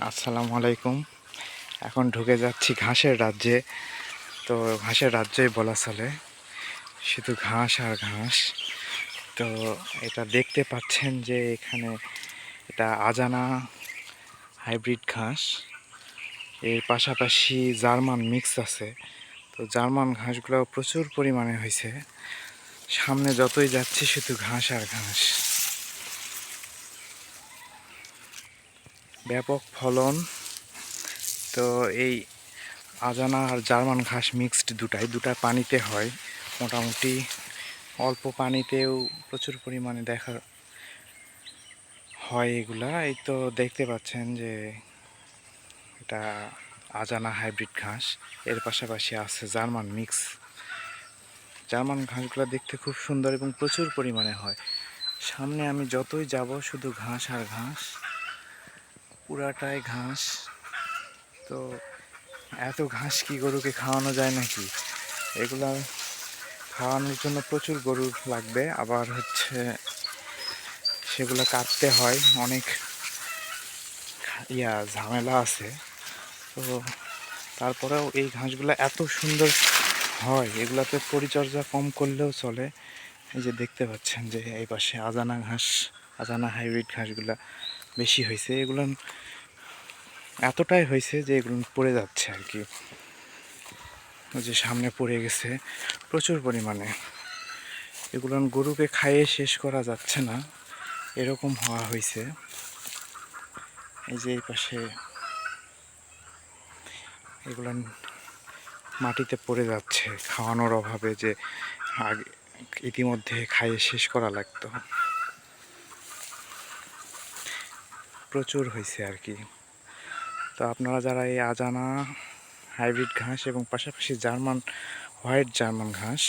আসসালামু আলাইকুম। এখন ঢুকে যাচ্ছি ঘাসের রাজ্যে। তো ঘাসের রাজ্যই বলা চলে, শুধু ঘাস আর ঘাস। তো এটা দেখতে পাচ্ছেন যে এখানে এটা আজানা হাইব্রিড ঘাস, এর পাশাপাশি জার্মান মিক্স আছে। তো জার্মান ঘাসগুলো প্রচুর পরিমাণে হয়েছে। সামনে যতই যাচ্ছি শুধু ঘাস আর ঘাস, ব্যাপক ফলন। তো এই আজানা আর জার্মান ঘাস মিক্সড দুটা পানিতে হয় মোটামুটি। অল্প পানিতেও প্রচুর পরিমাণে দেখা হয় এগুলা। এই তো দেখতে পাচ্ছেন যে এটা আজানা হাইব্রিড ঘাস, এর পাশাপাশি আছে জার্মান মিক্স। জার্মান ঘাসগুলো দেখতে খুব সুন্দর এবং প্রচুর পরিমাণে হয়। সামনে আমি যতই যাব শুধু ঘাস আর ঘাস, পুরাটাই ঘাস। তো এত ঘাস কি গরুকে খাওয়ানো যায় নাকি? এগুলা খাওয়ানোর জন্য প্রচুর গরু লাগবে, আবার হচ্ছে সেগুলো কাটতে হয়, অনেক ঝামেলা আছে। তো তারপরেও এই ঘাসগুলো এত সুন্দর হয়, এগুলাতে পরিচর্যা কম করলেও চলে। এই যে দেখতে পাচ্ছেন যে এই পাশে আজানা হাইব্রিড ঘাসগুলা বেশি হয়েছে। এগুলো এতটাই হয়েছে যে এগুলো পড়ে যাচ্ছে আর কি। ওই যে সামনে পড়ে গেছে প্রচুর পরিমাণে। এগুলো গরুকে খাইয়ে শেষ করা যাচ্ছে না, এরকম হওয়া হয়েছে। এই যে এই পাশে এগুলো মাটিতে পড়ে যাচ্ছে খাওয়ানোর অভাবে, যে আগে ইতিমধ্যে খাইয়ে শেষ করা লাগতো। প্রচুর হয়েছে আর কি। তো আপনারা যারা এই আজানা হাইব্রিড ঘাস এবং পাশাপাশি হোয়াইট জার্মান ঘাস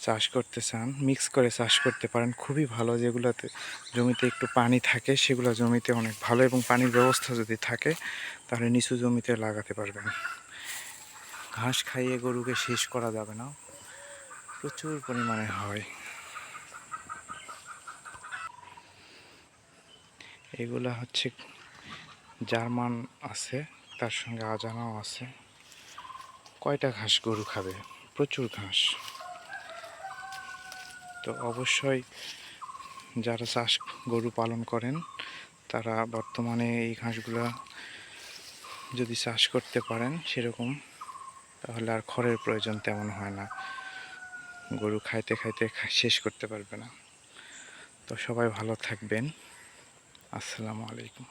চাষ করতে চান, মিক্স করে চাষ করতে পারেন, খুবই ভালো। যেগুলোতে জমিতে একটু পানি থাকে সেগুলো জমিতে অনেক ভালো, এবং পানির ব্যবস্থা যদি থাকে তাহলে নিচু জমিতে লাগাতে পারবেন। ঘাস খাইয়ে গরুকে শেষ করা যাবে না, প্রচুর পরিমাণে হয়। এগুলা হচ্ছে জার্মান আছে, তার সঙ্গে আজানাও আছে। কয়টা ঘাস গরু খাবে? প্রচুর ঘাস। তো অবশ্যই যারা গরু পালন করেন তারা বর্তমানে এই ঘাসগুলা যদি চাষ করতে পারেন সেরকম, তাহলে আর খড়ের প্রয়োজন তেমন হয় না, গরু খাইতে খাইতে শেষ করতে পারবে না। তো সবাই ভালো থাকবেন। আসসালামু আলাইকুম।